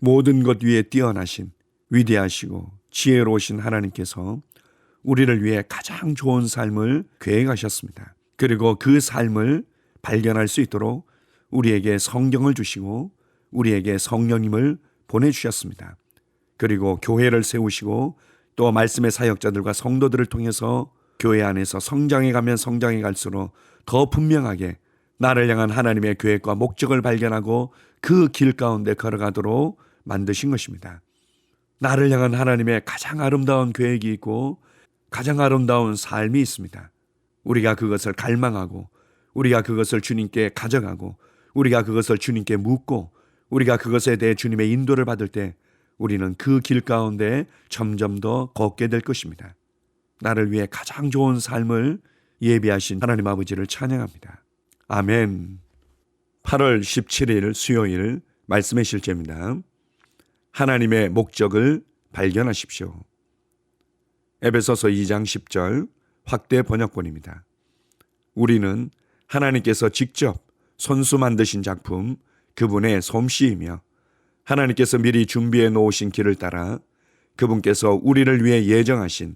모든 것 위에 뛰어나신 위대하시고 지혜로우신 하나님께서 우리를 위해 가장 좋은 삶을 계획하셨습니다. 그리고 그 삶을 발견할 수 있도록 우리에게 성경을 주시고 우리에게 성령님을 보내주셨습니다. 그리고 교회를 세우시고 또 말씀의 사역자들과 성도들을 통해서 교회 안에서 성장해 가면 성장해 갈수록 더 분명하게 나를 향한 하나님의 계획과 목적을 발견하고 그 길 가운데 걸어가도록 만드신 것입니다. 나를 향한 하나님의 가장 아름다운 계획이 있고 가장 아름다운 삶이 있습니다. 우리가 그것을 갈망하고 우리가 그것을 주님께 가져가고 우리가 그것을 주님께 묻고 우리가 그것에 대해 주님의 인도를 받을 때 우리는 그 길 가운데 점점 더 걷게 될 것입니다. 나를 위해 가장 좋은 삶을 예비하신 하나님 아버지를 찬양합니다. 아멘. 8월 17일 수요일 말씀의 실제입니다. 하나님의 목적을 발견하십시오. 에베소서 2장 10절 확대 번역본입니다. 우리는 하나님께서 직접 손수 만드신 작품 그분의 솜씨이며 하나님께서 미리 준비해 놓으신 길을 따라 그분께서 우리를 위해 예정하신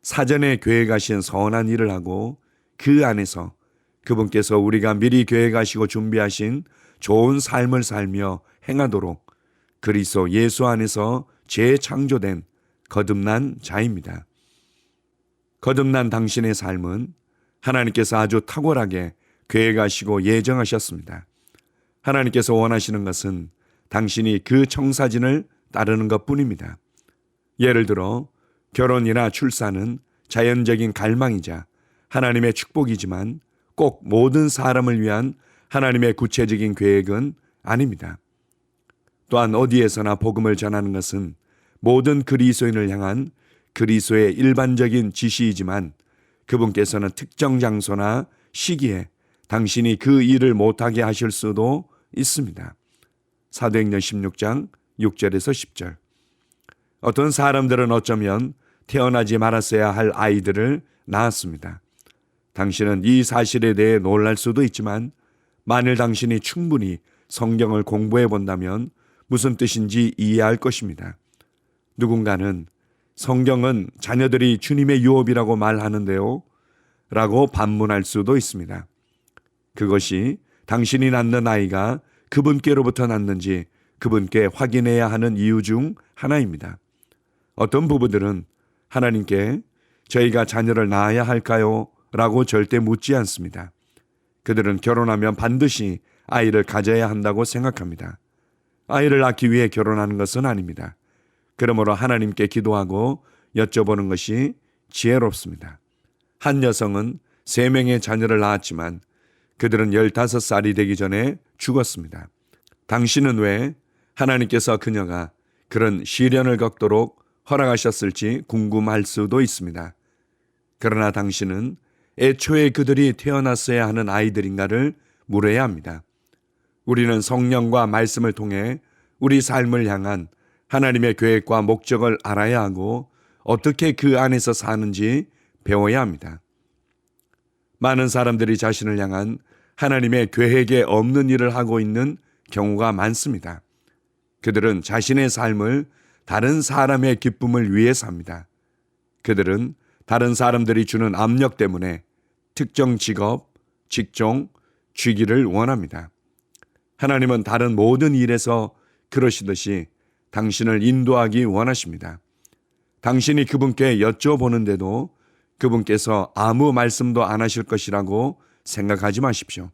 사전에 계획하신 선한 일을 하고 그 안에서 그분께서 우리가 미리 계획하시고 준비하신 좋은 삶을 살며 행하도록 그리스도 예수 안에서 재창조된 거듭난 자입니다. 거듭난 당신의 삶은 하나님께서 아주 탁월하게 계획하시고 예정하셨습니다. 하나님께서 원하시는 것은 당신이 그 청사진을 따르는 것뿐입니다. 예를 들어 결혼이나 출산은 자연적인 갈망이자 하나님의 축복이지만 꼭 모든 사람을 위한 하나님의 구체적인 계획은 아닙니다. 또한 어디에서나 복음을 전하는 것은 모든 그리스도인을 향한 그리스도의 일반적인 지시이지만 그분께서는 특정 장소나 시기에 당신이 그 일을 못하게 하실 수도 있습니다. 사도행전 16장 6절에서 10절. 어떤 사람들은 어쩌면 태어나지 말았어야 할 아이들을 낳았습니다. 당신은 이 사실에 대해 놀랄 수도 있지만 만일 당신이 충분히 성경을 공부해 본다면 무슨 뜻인지 이해할 것입니다. 누군가는 성경은 자녀들이 주님의 유업이라고 말하는데요 라고 반문할 수도 있습니다. 그것이 당신이 낳는 아이가 그분께로부터 났는지 그분께 확인해야 하는 이유 중 하나입니다. 어떤 부부들은 하나님께 저희가 자녀를 낳아야 할까요? 라고 절대 묻지 않습니다. 그들은 결혼하면 반드시 아이를 가져야 한다고 생각합니다. 아이를 낳기 위해 결혼하는 것은 아닙니다. 그러므로 하나님께 기도하고 여쭤보는 것이 지혜롭습니다. 한 여성은 3명의 자녀를 낳았지만 그들은 15살이 되기 전에 죽었습니다. 당신은 왜 하나님께서 그녀가 그런 시련을 겪도록 허락하셨을지 궁금할 수도 있습니다. 그러나 당신은 애초에 그들이 태어났어야 하는 아이들인가를 물어야 합니다. 우리는 성령과 말씀을 통해 우리 삶을 향한 하나님의 계획과 목적을 알아야 하고 어떻게 그 안에서 사는지 배워야 합니다. 많은 사람들이 자신을 향한 하나님의 계획에 없는 일을 하고 있는 경우가 많습니다. 그들은 자신의 삶을 다른 사람의 기쁨을 위해 삽니다. 그들은 다른 사람들이 주는 압력 때문에 특정 직업, 직종, 쥐기를 원합니다. 하나님은 다른 모든 일에서 그러시듯이 당신을 인도하기 원하십니다. 당신이 그분께 여쭤보는데도 그분께서 아무 말씀도 안 하실 것이라고 생각하지 마십시오.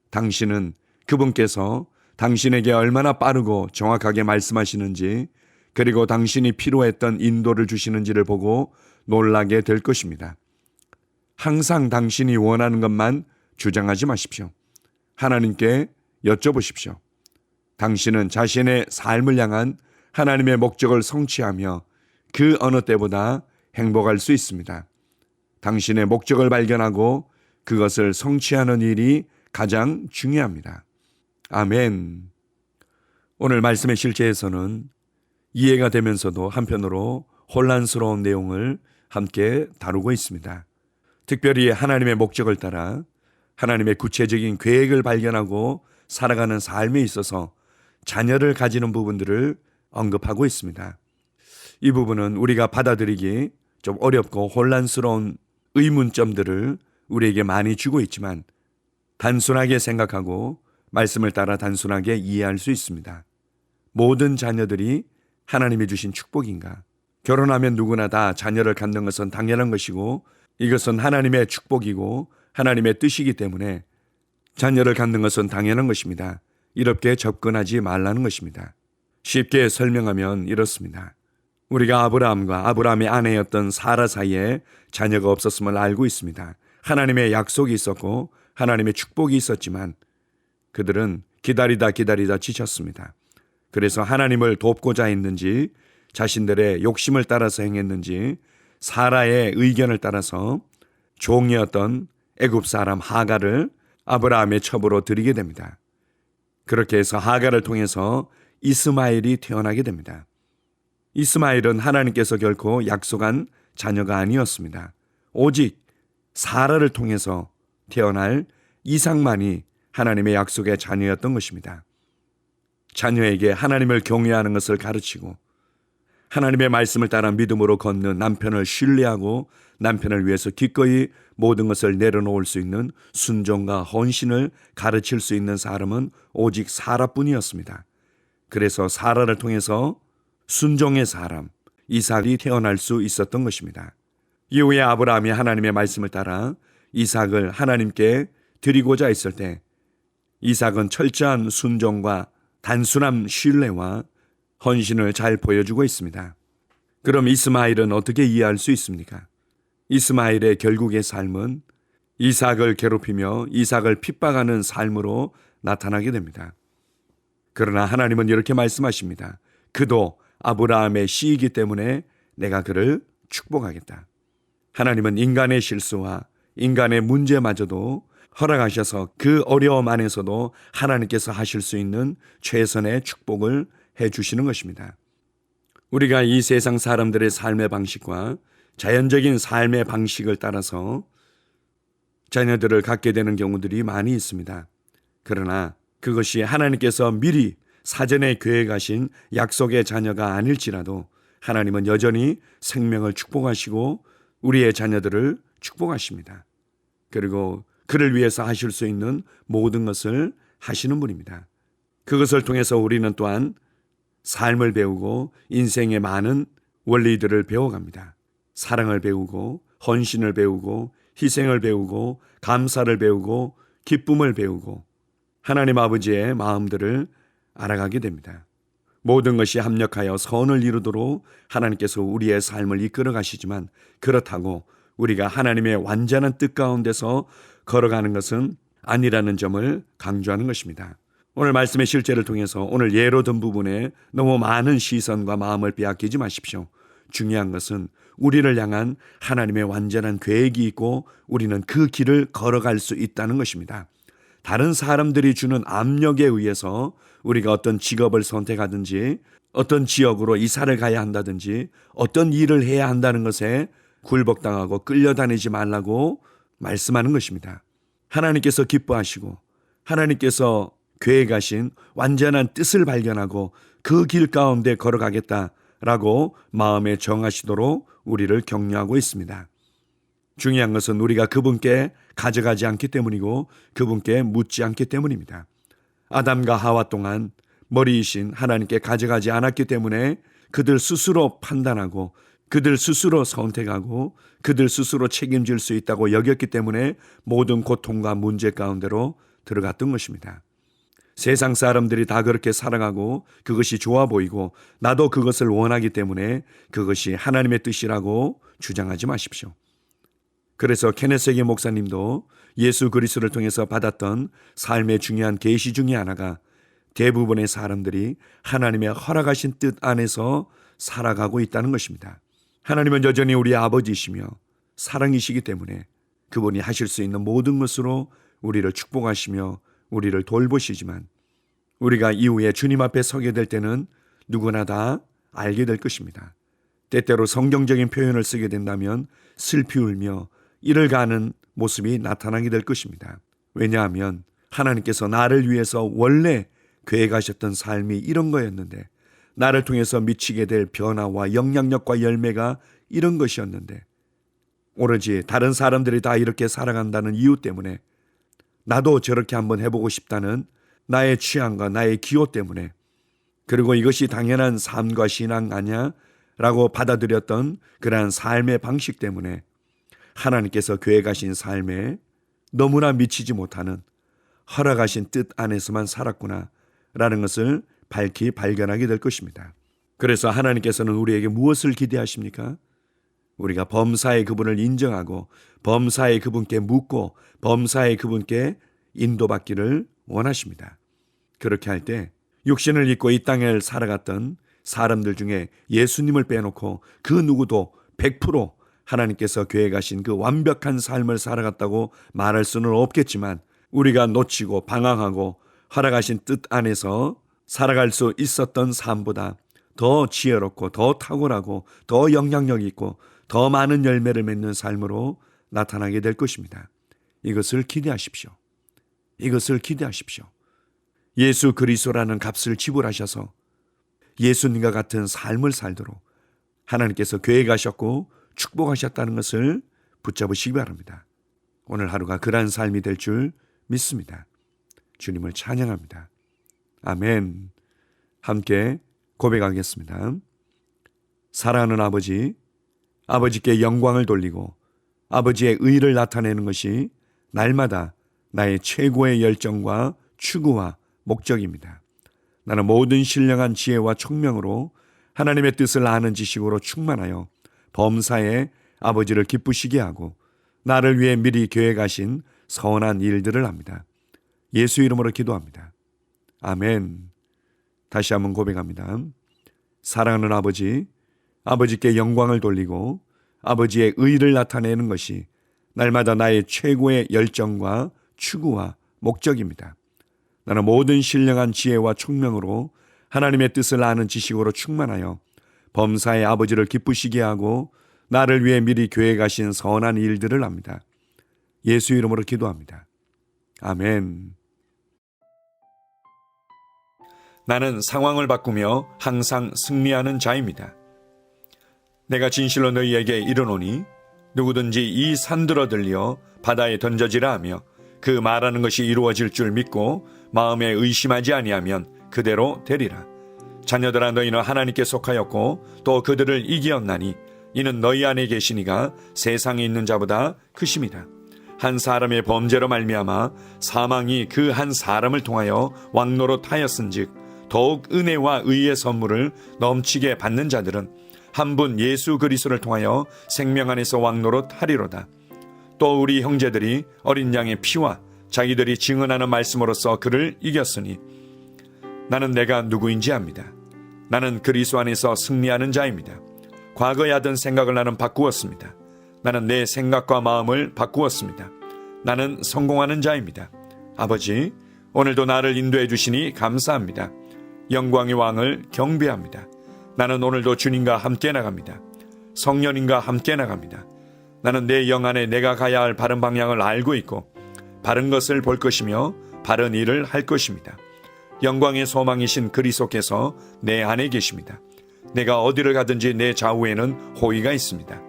당신은 그분께서 당신에게 얼마나 빠르고 정확하게 말씀하시는지 그리고 당신이 필요했던 인도를 주시는지를 보고 놀라게 될 것입니다. 항상 당신이 원하는 것만 주장하지 마십시오. 하나님께 여쭤보십시오. 당신은 자신의 삶을 향한 하나님의 목적을 성취하며 그 어느 때보다 행복할 수 있습니다. 당신의 목적을 발견하고 그것을 성취하는 일이 가장 중요합니다. 아멘. 오늘 말씀의 실제에서는 이해가 되면서도 한편으로 혼란스러운 내용을 함께 다루고 있습니다. 특별히 하나님의 목적을 따라 하나님의 구체적인 계획을 발견하고 살아가는 삶에 있어서 자녀를 가지는 부분들을 언급하고 있습니다. 이 부분은 우리가 받아들이기 좀 어렵고 혼란스러운 의문점들을 우리에게 많이 주고 있지만 단순하게 생각하고 말씀을 따라 단순하게 이해할 수 있습니다. 모든 자녀들이 하나님이 주신 축복인가? 결혼하면 누구나 다 자녀를 갖는 것은 당연한 것이고 이것은 하나님의 축복이고 하나님의 뜻이기 때문에 자녀를 갖는 것은 당연한 것입니다. 이렇게 접근하지 말라는 것입니다. 쉽게 설명하면 이렇습니다. 우리가 아브라함과 아브라함의 아내였던 사라 사이에 자녀가 없었음을 알고 있습니다. 하나님의 약속이 있었고 하나님의 축복이 있었지만 그들은 기다리다 지쳤습니다. 그래서 하나님을 돕고자 했는지 자신들의 욕심을 따라서 행했는지 사라의 의견을 따라서 종이었던 애굽 사람 하갈을 아브라함의 첩으로 들이게 됩니다. 그렇게 해서 하갈을 통해서 이스마엘이 태어나게 됩니다. 이스마엘은 하나님께서 결코 약속한 자녀가 아니었습니다. 오직 사라를 통해서 태어날 이삭만이 하나님의 약속의 자녀였던 것입니다. 자녀에게 하나님을 경외하는 것을 가르치고 하나님의 말씀을 따라 믿음으로 걷는 남편을 신뢰하고 남편을 위해서 기꺼이 모든 것을 내려놓을 수 있는 순종과 헌신을 가르칠 수 있는 사람은 오직 사라뿐이었습니다. 그래서 사라를 통해서 순종의 사람 이삭이 태어날 수 있었던 것입니다. 이후에 아브라함이 하나님의 말씀을 따라 이삭을 하나님께 드리고자 했을 때 이삭은 철저한 순종과 단순한 신뢰와 헌신을 잘 보여주고 있습니다. 그럼 이스마엘은 어떻게 이해할 수 있습니까? 이스마엘의 결국의 삶은 이삭을 괴롭히며 이삭을 핍박하는 삶으로 나타나게 됩니다. 그러나 하나님은 이렇게 말씀하십니다. 그도 아브라함의 씨이기 때문에 내가 그를 축복하겠다. 하나님은 인간의 실수와 인간의 문제마저도 허락하셔서 그 어려움 안에서도 하나님께서 하실 수 있는 최선의 축복을 해주시는 것입니다. 우리가 이 세상 사람들의 삶의 방식과 자연적인 삶의 방식을 따라서 자녀들을 갖게 되는 경우들이 많이 있습니다. 그러나 그것이 하나님께서 미리 사전에 계획하신 약속의 자녀가 아닐지라도 하나님은 여전히 생명을 축복하시고 우리의 자녀들을 축복하십니다. 그리고 그를 위해서 하실 수 있는 모든 것을 하시는 분입니다. 그것을 통해서 우리는 또한 삶을 배우고 인생의 많은 원리들을 배워갑니다. 사랑을 배우고 헌신을 배우고 희생을 배우고 감사를 배우고 기쁨을 배우고 하나님 아버지의 마음들을 알아가게 됩니다. 모든 것이 합력하여 선을 이루도록 하나님께서 우리의 삶을 이끌어 가시지만 그렇다고 우리가 하나님의 완전한 뜻 가운데서 걸어가는 것은 아니라는 점을 강조하는 것입니다. 오늘 말씀의 실제를 통해서 오늘 예로 든 부분에 너무 많은 시선과 마음을 빼앗기지 마십시오. 중요한 것은 우리를 향한 하나님의 완전한 계획이 있고 우리는 그 길을 걸어갈 수 있다는 것입니다. 다른 사람들이 주는 압력에 의해서 우리가 어떤 직업을 선택하든지 어떤 지역으로 이사를 가야 한다든지 어떤 일을 해야 한다는 것에 굴복당하고 끌려다니지 말라고 말씀하는 것입니다. 하나님께서 기뻐하시고 하나님께서 계획하신 완전한 뜻을 발견하고 그 길 가운데 걸어가겠다라고 마음에 정하시도록 우리를 격려하고 있습니다. 중요한 것은 우리가 그분께 가져가지 않기 때문이고 그분께 묻지 않기 때문입니다. 아담과 하와 동안 머리이신 하나님께 가져가지 않았기 때문에 그들 스스로 판단하고 그들 스스로 선택하고 그들 스스로 책임질 수 있다고 여겼기 때문에 모든 고통과 문제 가운데로 들어갔던 것입니다. 세상 사람들이 다 그렇게 살아가고 그것이 좋아 보이고 나도 그것을 원하기 때문에 그것이 하나님의 뜻이라고 주장하지 마십시오. 그래서 케네세기 목사님도 예수 그리스도를 통해서 받았던 삶의 중요한 계시 중에 하나가 대부분의 사람들이 하나님의 허락하신 뜻 안에서 살아가고 있다는 것입니다. 하나님은 여전히 우리 아버지이시며 사랑이시기 때문에 그분이 하실 수 있는 모든 것으로 우리를 축복하시며 우리를 돌보시지만 우리가 이후에 주님 앞에 서게 될 때는 누구나 다 알게 될 것입니다. 때때로 성경적인 표현을 쓰게 된다면 슬피 울며 이를 가는 모습이 나타나게 될 것입니다. 왜냐하면 하나님께서 나를 위해서 원래 계획하셨던 삶이 이런 거였는데 나를 통해서 미치게 될 변화와 영향력과 열매가 이런 것이었는데, 오로지 다른 사람들이 다 이렇게 살아간다는 이유 때문에 나도 저렇게 한번 해보고 싶다는 나의 취향과 나의 기호 때문에, 그리고 이것이 당연한 삶과 신앙 아니야? 라고 받아들였던 그러한 삶의 방식 때문에 하나님께서 계획하신 삶에 너무나 미치지 못하는 허락하신 뜻 안에서만 살았구나 라는 것을 밝히 발견하게 될 것입니다. 그래서 하나님께서는 우리에게 무엇을 기대하십니까? 우리가 범사의 그분을 인정하고 범사의 그분께 묻고 범사의 그분께 인도받기를 원하십니다. 그렇게 할 때 육신을 입고 이 땅을 살아갔던 사람들 중에 예수님을 빼놓고 그 누구도 100% 하나님께서 계획하신 그 완벽한 삶을 살아갔다고 말할 수는 없겠지만, 우리가 놓치고 방황하고 허락하신 뜻 안에서 살아갈 수 있었던 삶보다 더 지혜롭고 더 탁월하고 더 영향력 있고 더 많은 열매를 맺는 삶으로 나타나게 될 것입니다. 이것을 기대하십시오. 이것을 기대하십시오. 예수 그리스도라는 값을 지불하셔서 예수님과 같은 삶을 살도록 하나님께서 계획하셨고 축복하셨다는 것을 붙잡으시기 바랍니다. 오늘 하루가 그러한 삶이 될 줄 믿습니다. 주님을 찬양합니다. 아멘. 함께 고백하겠습니다. 사랑하는 아버지, 아버지께 영광을 돌리고 아버지의 의를 나타내는 것이 날마다 나의 최고의 열정과 추구와 목적입니다. 나는 모든 신령한 지혜와 총명으로 하나님의 뜻을 아는 지식으로 충만하여 범사에 아버지를 기쁘시게 하고 나를 위해 미리 계획하신 선한 일들을 합니다. 예수 이름으로 기도합니다. 아멘. 다시 한번 고백합니다. 사랑하는 아버지, 아버지께 영광을 돌리고 아버지의 의를 나타내는 것이 날마다 나의 최고의 열정과 추구와 목적입니다. 나는 모든 신령한 지혜와 총명으로 하나님의 뜻을 아는 지식으로 충만하여 범사의 아버지를 기쁘시게 하고 나를 위해 미리 계획하신 선한 일들을 합니다. 예수 이름으로 기도합니다. 아멘. 나는 상황을 바꾸며 항상 승리하는 자입니다. 내가 진실로 너희에게 이르노니 누구든지 이 산들어 들려 바다에 던져지라 하며 그 말하는 것이 이루어질 줄 믿고 마음에 의심하지 아니하면 그대로 되리라. 자녀들아, 너희는 하나님께 속하였고 또 그들을 이기었나니 이는 너희 안에 계시니가 세상에 있는 자보다 크심이다. 한 사람의 범죄로 말미암아 사망이 그 한 사람을 통하여 왕노릇하였은즉 더욱 은혜와 의의 선물을 넘치게 받는 자들은 한 분 예수 그리스도를 통하여 생명 안에서 왕노릇하리로다. 또 우리 형제들이 어린 양의 피와 자기들이 증언하는 말씀으로써 그를 이겼으니 나는 내가 누구인지 압니다. 나는 그리스도 안에서 승리하는 자입니다. 과거에 하던 생각을 나는 바꾸었습니다. 나는 내 생각과 마음을 바꾸었습니다. 나는 성공하는 자입니다. 아버지, 오늘도 나를 인도해 주시니 감사합니다. 영광의 왕을 경배합니다. 나는 오늘도 주님과 함께 나갑니다. 성령님과 함께 나갑니다. 나는 내 영 안에 내가 가야 할 바른 방향을 알고 있고 바른 것을 볼 것이며 바른 일을 할 것입니다. 영광의 소망이신 그리스도께서 내 안에 계십니다. 내가 어디를 가든지 내 좌우에는 호의가 있습니다.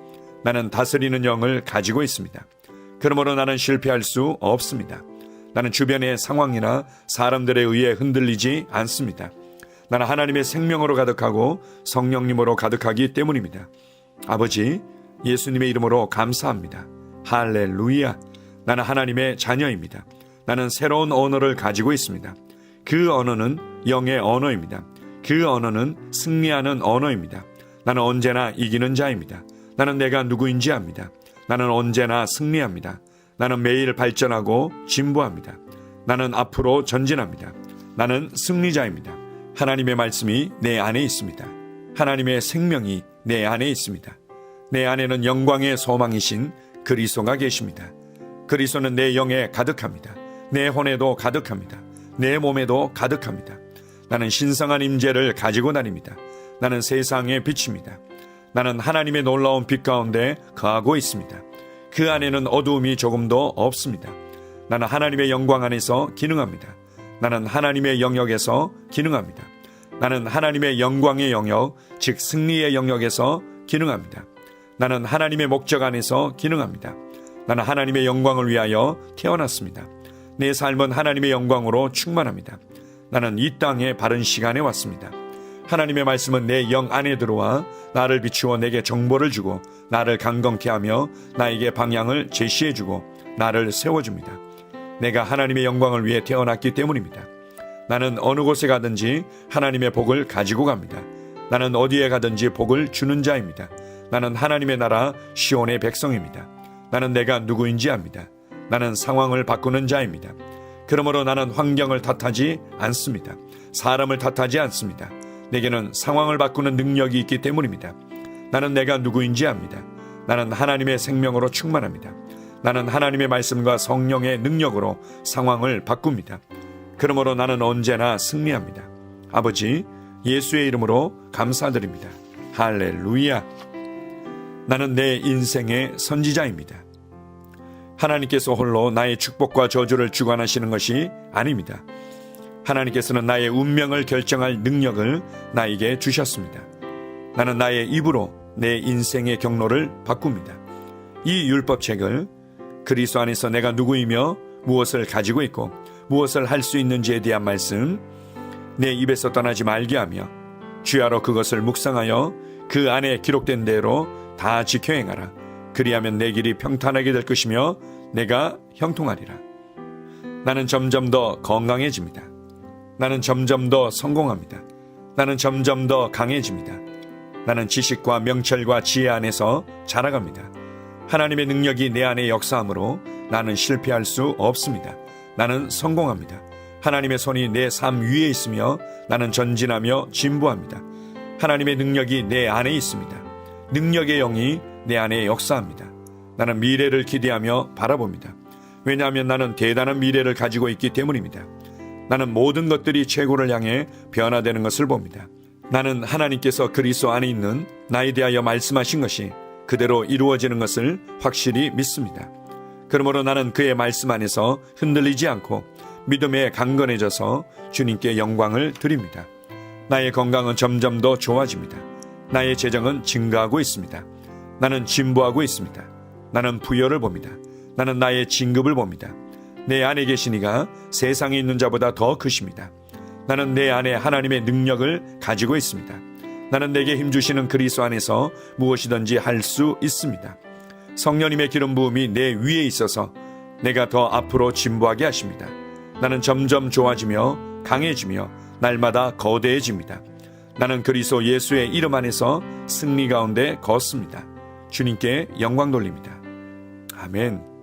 나는 다스리는 영을 가지고 있습니다. 그러므로 나는 실패할 수 없습니다. 나는 주변의 상황이나 사람들에 의해 흔들리지 않습니다. 나는 하나님의 생명으로 가득하고 성령님으로 가득하기 때문입니다. 아버지, 예수님의 이름으로 감사합니다. 할렐루야. 나는 하나님의 자녀입니다. 나는 새로운 언어를 가지고 있습니다. 그 언어는 영의 언어입니다. 그 언어는 승리하는 언어입니다. 나는 언제나 이기는 자입니다. 나는 내가 누구인지 압니다. 나는 언제나 승리합니다. 나는 매일 발전하고 진보합니다. 나는 앞으로 전진합니다. 나는 승리자입니다. 하나님의 말씀이 내 안에 있습니다. 하나님의 생명이 내 안에 있습니다. 내 안에는 영광의 소망이신 그리스도가 계십니다. 그리스도는 내 영에 가득합니다. 내 혼에도 가득합니다. 내 몸에도 가득합니다. 나는 신성한 임재를 가지고 다닙니다. 나는 세상의 빛입니다. 나는 하나님의 놀라운 빛 가운데 거하고 있습니다. 그 안에는 어두움이 조금도 없습니다. 나는 하나님의 영광 안에서 기능합니다. 나는 하나님의 영역에서 기능합니다. 나는 하나님의 영광의 영역, 즉 승리의 영역에서 기능합니다. 나는 하나님의 목적 안에서 기능합니다. 나는 하나님의 영광을 위하여 태어났습니다. 내 삶은 하나님의 영광으로 충만합니다. 나는 이 땅에 바른 시간에 왔습니다. 하나님의 말씀은 내 영 안에 들어와 나를 비추어 내게 정보를 주고 나를 강건케 하며 나에게 방향을 제시해주고 나를 세워줍니다. 내가 하나님의 영광을 위해 태어났기 때문입니다. 나는 어느 곳에 가든지 하나님의 복을 가지고 갑니다. 나는 어디에 가든지 복을 주는 자입니다. 나는 하나님의 나라 시온의 백성입니다. 나는 내가 누구인지 압니다. 나는 상황을 바꾸는 자입니다. 그러므로 나는 환경을 탓하지 않습니다. 사람을 탓하지 않습니다. 내게는 상황을 바꾸는 능력이 있기 때문입니다. 나는 내가 누구인지 압니다. 나는 하나님의 생명으로 충만합니다. 나는 하나님의 말씀과 성령의 능력으로 상황을 바꿉니다. 그러므로 나는 언제나 승리합니다. 아버지, 예수의 이름으로 감사드립니다. 할렐루야. 나는 내 인생의 선지자입니다. 하나님께서 홀로 나의 축복과 저주를 주관하시는 것이 아닙니다. 하나님께서는 나의 운명을 결정할 능력을 나에게 주셨습니다. 나는 나의 입으로 내 인생의 경로를 바꿉니다. 이 율법책을 그리스도 안에서 내가 누구이며 무엇을 가지고 있고 무엇을 할 수 있는지에 대한 말씀 내 입에서 떠나지 말게 하며 주야로 그것을 묵상하여 그 안에 기록된 대로 다 지켜 행하라. 그리하면 내 길이 평탄하게 될 것이며 내가 형통하리라. 나는 점점 더 건강해집니다. 나는 점점 더 성공합니다. 나는 점점 더 강해집니다. 나는 지식과 명철과 지혜 안에서 자라갑니다. 하나님의 능력이 내 안에 역사하므로 나는 실패할 수 없습니다. 나는 성공합니다. 하나님의 손이 내 삶 위에 있으며 나는 전진하며 진보합니다. 하나님의 능력이 내 안에 있습니다. 능력의 영이 내 안에 역사합니다. 나는 미래를 기대하며 바라봅니다. 왜냐하면 나는 대단한 미래를 가지고 있기 때문입니다. 나는 모든 것들이 최고를 향해 변화되는 것을 봅니다. 나는 하나님께서 그리스도 안에 있는 나에 대하여 말씀하신 것이 그대로 이루어지는 것을 확실히 믿습니다. 그러므로 나는 그의 말씀 안에서 흔들리지 않고 믿음에 강건해져서 주님께 영광을 드립니다. 나의 건강은 점점 더 좋아집니다. 나의 재정은 증가하고 있습니다. 나는 진보하고 있습니다. 나는 부여를 봅니다. 나는 나의 진급을 봅니다. 내 안에 계신 이가 세상에 있는 자보다 더 크십니다. 나는 내 안에 하나님의 능력을 가지고 있습니다. 나는 내게 힘주시는 그리스도 안에서 무엇이든지 할 수 있습니다. 성령님의 기름 부음이 내 위에 있어서 내가 더 앞으로 진보하게 하십니다. 나는 점점 좋아지며 강해지며 날마다 거대해집니다. 나는 그리스도 예수의 이름 안에서 승리 가운데 걷습니다. 주님께 영광 돌립니다. 아멘.